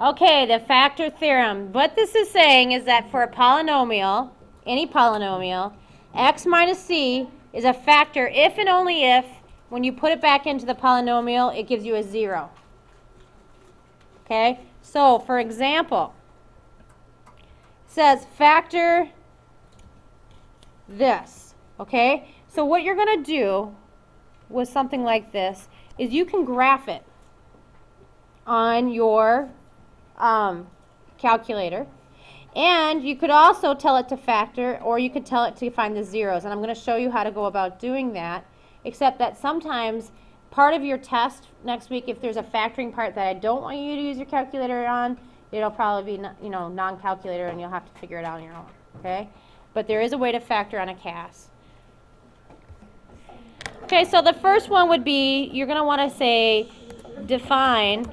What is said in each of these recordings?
Okay, the factor theorem. What this is saying is that for a polynomial, any polynomial, x minus c is a factor if and only if, when you put it back into the polynomial, it gives you a 0. Okay, so for example, it says factor this. Okay, so what you're going to do with something like this is you can graph it on your calculator, and you could also tell it to factor, or you could tell it to find the zeros, and I'm going to show you how to go about doing that, except that sometimes part of your test next week, if there's a factoring part that I don't want you to use your calculator on, it'll probably be non-calculator, and you'll have to figure it out on your own. Okay, but there is a way to factor on a CAS. Okay, so the first one would be, you're going to want to say define,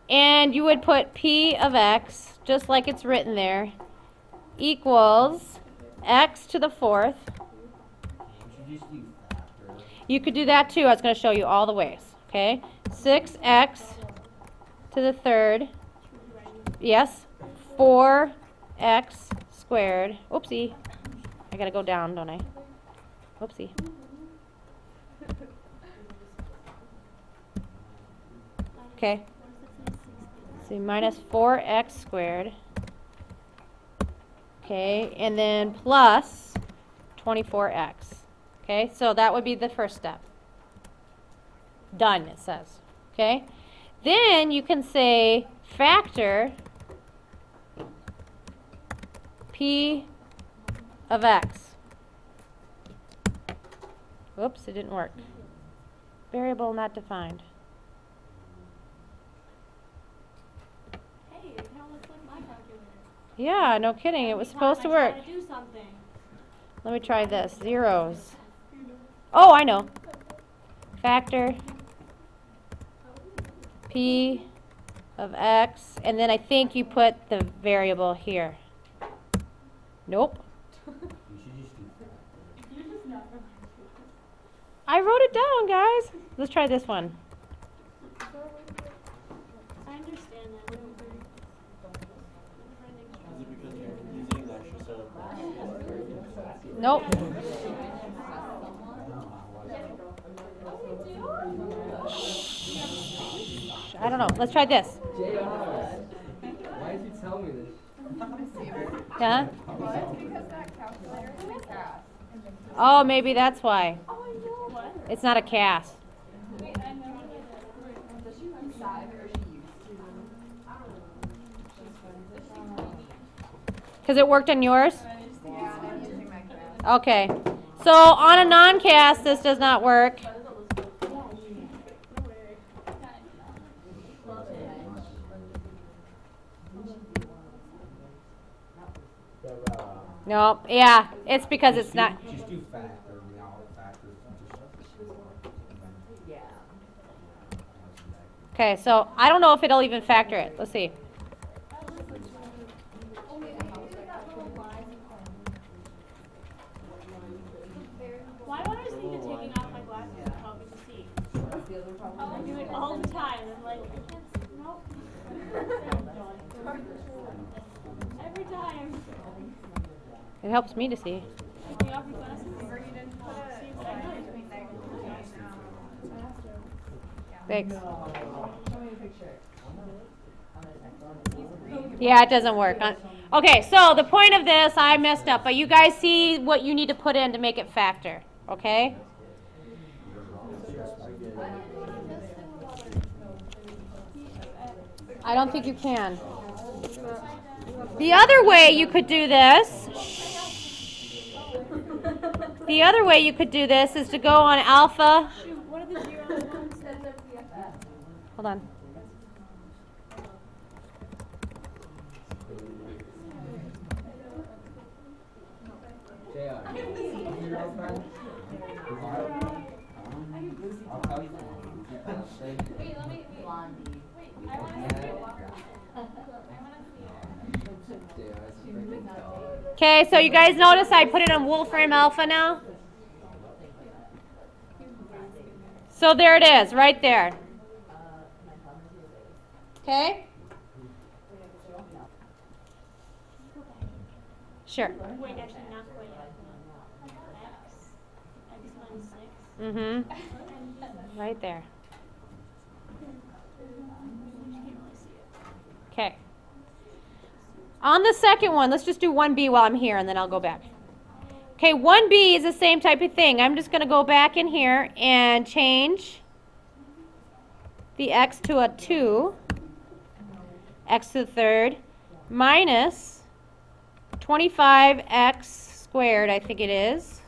and you would put p of x, just like it's written there, equals x to the 4th. You could do that too. I was going to show you all the ways. Okay, 6x to the 3rd. Yes, 4x squared. Oopsie. I got to go down, don't I? Oopsie. Okay. So minus 4x squared. Okay, and then plus 24x. Okay, so that would be the first step. Done, it says. Okay, then you can say factor p of x. Whoops, it didn't work. Variable not defined. Hey, it kind of looks like my calculator. Yeah, no kidding. It was supposed to work. Do something. Let me try this. Zeros. Oh, I know. Factor p of x, and then I think you put the variable here. Nope. I wrote it down, guys. Let's try this one. I understand that. Is it because you're using the extra set of classes? Nope. I don't know. Let's try this. Why did you tell me this? Yeah? Well, it's because that calculator is a CAS. Oh, maybe that's why. Oh, I know. What? It's not a CAS. Wait, I know. Does she decide or she used to? Because it worked on yours? Yeah, I'm using my CAS. Okay. So on a non-CAS, this does not work. Nope. Yeah, it's because it's not. Just do factor. I mean, all factors. Okay, so I don't know if it'll even factor it. Let's see. Why do I just think that taking off my glasses will help me to see? I do it all the time. I'm like, I can't see. Nope. Every time. It helps me to see. Taking off your glasses. Or you didn't put a line between that Thanks. Yeah, it doesn't work. Okay, so the point of this, I messed up, but you guys see what you need to put in to make it factor, okay? I don't think you can. The other way you could do this, the other way you could do this is to go on alpha. Shoot, what are the zeros? Hold on. Okay, so you guys notice I put it on Wolfram Alpha now? So there it is, right there. Okay? Sure. Wait, actually not quite yet. X minus 6. Mm-hmm. Right there. Okay. On the second one, let's just do 1b while I'm here, and then I'll go back. Okay, 1b is the same type of thing. I'm just going to go back in here and change the x to a 2, x to the third, minus 25x squared, I think it is.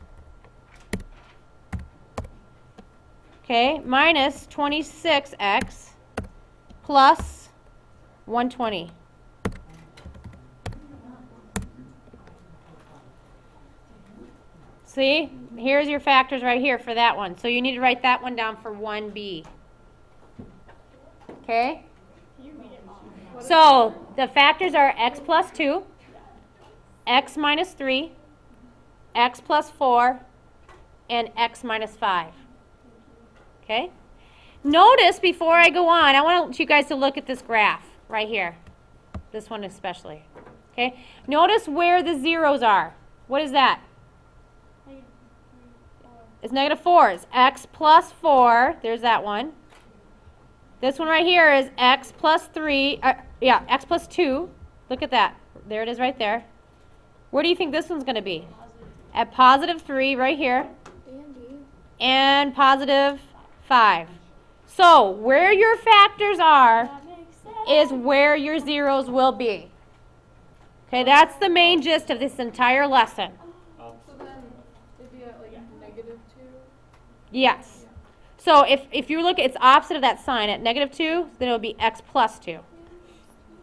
Okay, minus 26x plus 120. See, here's your factors right here for that one. So you need to write that one down for 1b. Okay? So the factors are x plus 2, x minus 3, x plus 4, and x minus 5. Okay? Notice before I go on, I want you guys to look at this graph right here. This one especially. Okay? Notice where the zeros are. What is that? It's negative 4. It's x plus 4. There's that one. This one right here is x plus 3. X plus 2. Look at that. There it is right there. Where do you think this one's going to be? At positive 3 right here. And positive 5. So where your factors are is where your zeros will be. Okay, that's the main gist of this entire lesson. So then it'd be at like negative 2? Yes. So if you look, it's opposite of that sign. At negative 2, then it would be x plus 2.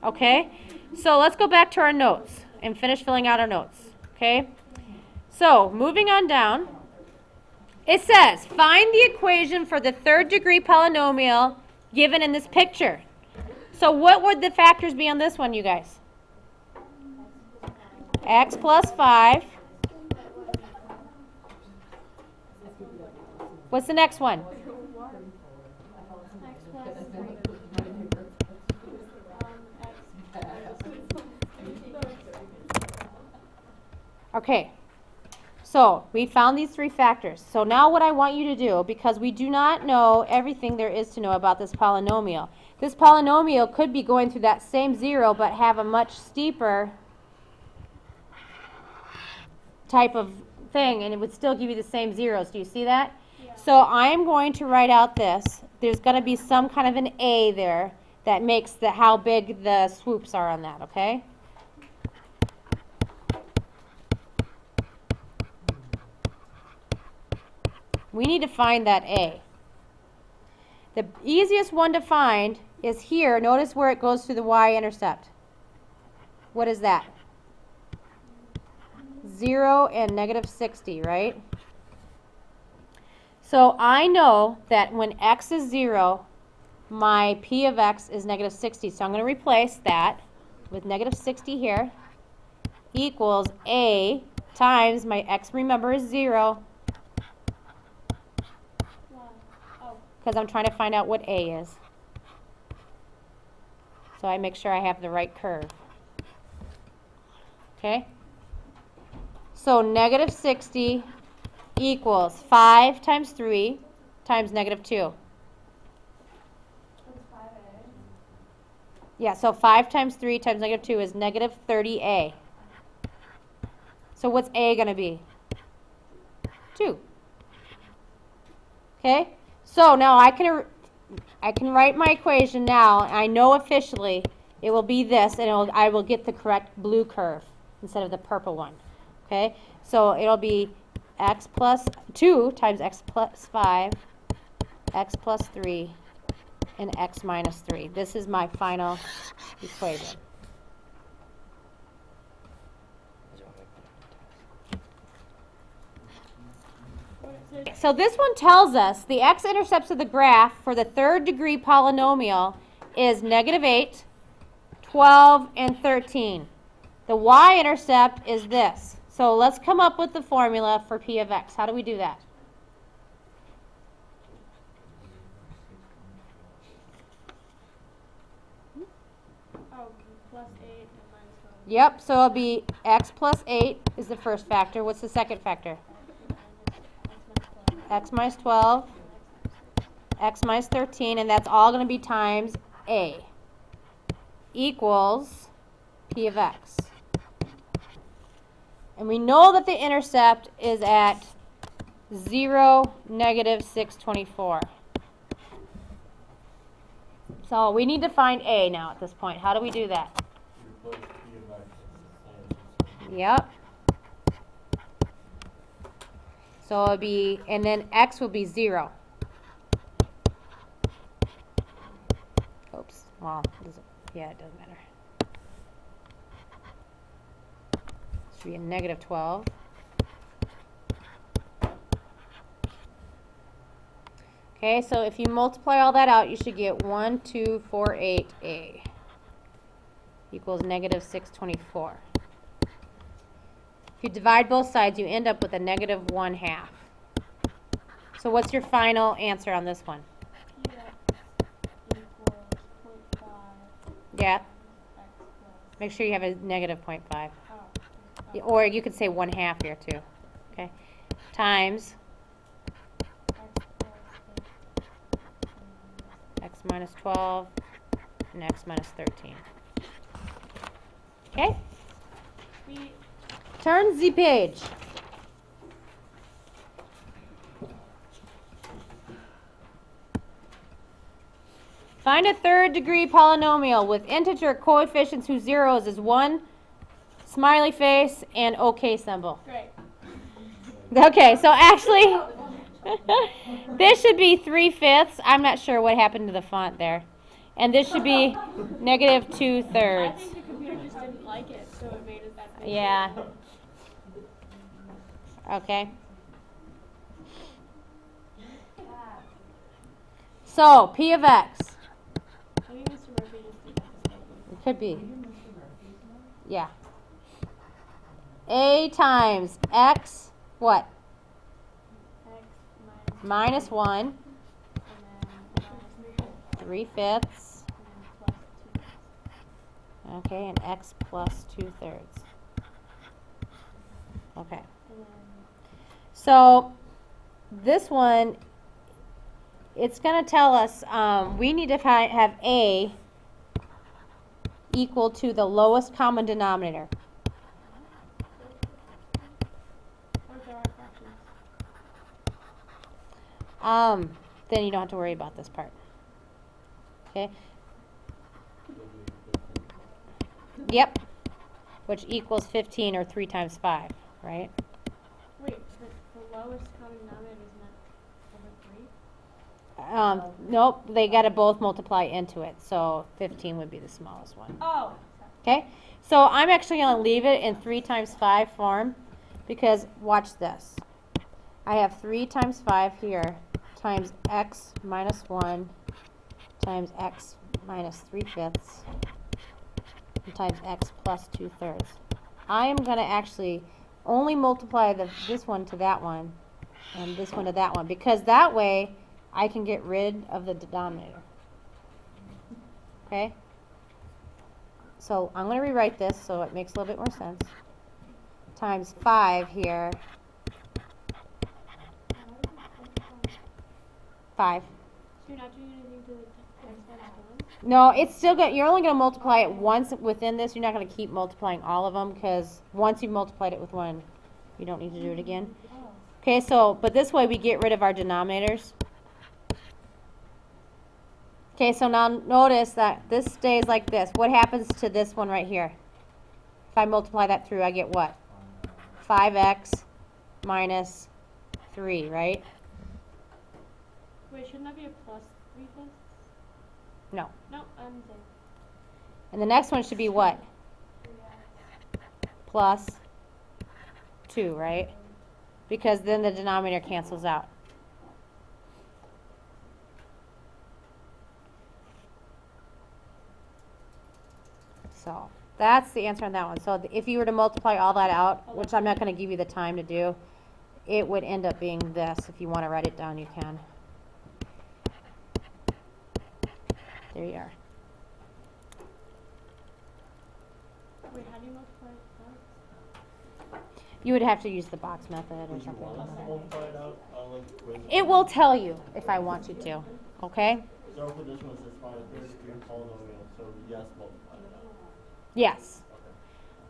Okay? So let's go back to our notes and finish filling out our notes. Okay? So moving on down, it says, find the equation for the third degree polynomial given in this picture. So what would the factors be on this one, you guys? X plus 5. What's the next one? Okay, so we found these three factors. So now what I want you to do, because we do not know everything there is to know about this polynomial could be going through that same 0 but have a much steeper type of thing, and it would still give you the same zeros. Do you see that? Yeah. So I'm going to write out this. There's going to be some kind of an A there that makes how big the swoops are on that, okay? We need to find that A. The easiest one to find is here. Notice where it goes through the y-intercept. What is that? 0 and negative 60, right? So I know that when x is 0, my p of x is negative 60. So I'm going to replace that with negative 60 here equals a times my x, remember, is 0. Because I'm trying to find out what a is. So I make sure I have the right curve. Okay? So negative 60 equals 5 times 3 times negative 2. Yeah, so 5 times 3 times negative 2 is negative 30a. So what's a going to be? 2. Okay? So now I can write my equation now. I know officially it will be this, and I will get the correct blue curve instead of the purple one. Okay? So it'll be x plus 2 times x plus 5, x plus 3, and x minus 3. This is my final equation. So this one tells us the x-intercepts of the graph for the third degree polynomial is negative 8, 12, and 13. The y-intercept is this. So let's come up with the formula for p of x. How do we do that? Oh, plus 8 and minus 12. Yep, so it'll be x plus 8 is the first factor. What's the second factor? X minus 12, x minus 13, and that's all going to be times a equals p of x. And we know that the intercept is at 0, negative 624. So we need to find a now at this point. How do we do that? Replace P of X as the same. Yep. So it'll be, and then x will be 0. Oops. Well, yeah, it doesn't matter. Should be a negative 12. Okay, so if you multiply all that out, you should get 1248a equals negative 624. If you divide both sides, you end up with a negative 1/2. So what's your final answer on this one? P of x equals 0.5 Yeah, x plus, make sure you have a negative 0.5. oh, Or you could say 1/2 here too. Okay, times x plus 8 x minus 12 and x minus 13. Okay, we turn the page. Find a third degree polynomial with integer coefficients whose zeros is 1, smiley face, and OK symbol. great. Okay, so actually, this should be 3/5. I'm not sure what happened to the font there. And this should be negative 2/3. I think the computer just didn't like it, so it made it that big. Yeah. Okay. So, P of X. Maybe Mr. Murphy just did that. It could be. Yeah. A times X, what? X Minus 1, and then minus 3/5. and then plus 2. Okay, and X plus 2/3. Okay. And then So, this one, it's going to tell us we need to have A equal to the lowest common denominator. what if there are fractions? Then you don't have to worry about this part. Okay? Yep. Which equals 15 or 3 times 5, right? Wait, the lowest common denominator is not over 3? Nope, they got to both multiply into it. So 15 would be the smallest one. Oh. Okay? So I'm actually going to leave it in 3 times 5 form because watch this. I have 3 times 5 here times x minus 1 times x minus 3/5 times x plus 2/3. I am going to actually only multiply this one to that one and this one to that one because that way I can get rid of the denominator. Okay? So I'm going to rewrite this so it makes a little bit more sense. Times 5 here. 5. So you're not doing anything to the x minus 1? No, it's still good. You're only going to multiply it once within this. You're not going to keep multiplying all of them because once you've multiplied it with one, you don't need to do it again. Oh. Okay, so, but this way we get rid of our denominators. Okay, so now notice that this stays like this. What happens to this one right here? If I multiply that through, I get what? 5x minus 3, right? Wait, shouldn't that be a plus 3/5? No. No, I'm saying And the next one should be what? 3x. Plus 2, right? Because then the denominator cancels out. So that's the answer on that one. So if you were to multiply all that out, which I'm not going to give you the time to do, it would end up being this. If you want to write it down, you can. There you are. Wait, how do you multiply that? You would have to use the box method or Would you something want like us to that. multiply it out on like the quiz? It will tell you if I want you to, okay? So for this one, it says find a third degree polynomial, so yes, multiply it out. Yes.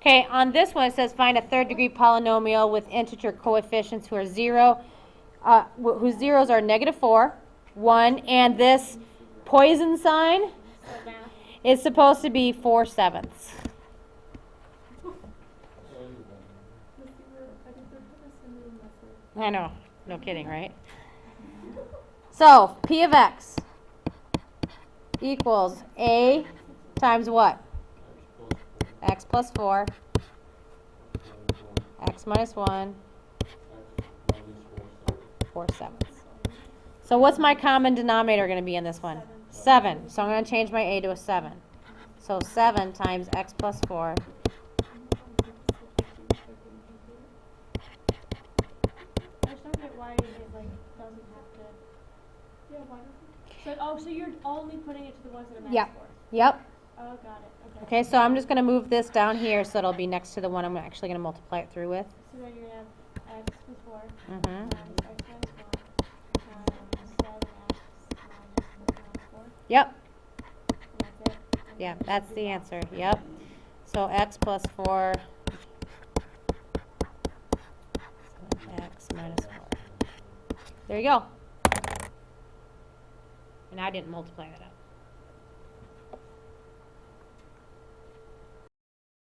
Okay. Okay, on this one it says find a third degree polynomial with integer coefficients who are whose zeros are -4, 1, and this poison sign So math. is supposed to be 4/7. I know, no kidding, right? So, P of x equals A times what? X plus 4, x minus 1, 4/7. So what's my common denominator going to be in this one? 7. So I'm going to change my A to a 7. So 7 times x plus 4. I just don't get why it like doesn't have to. Yeah, why doesn't? So you're only putting it to the ones that are max Yep. for. Yep. Oh, got it. Okay, so I'm just going to move this down here so it'll be next to the one I'm actually going to multiply it through with. So then you're gonna have x plus 4 Mm-hmm. times x minus 1 times 7x minus 4. Yep. And that's it. And Yeah, then that's do the that. answer. Yep. So x plus 4, x minus 4. There you go. And I didn't multiply that out.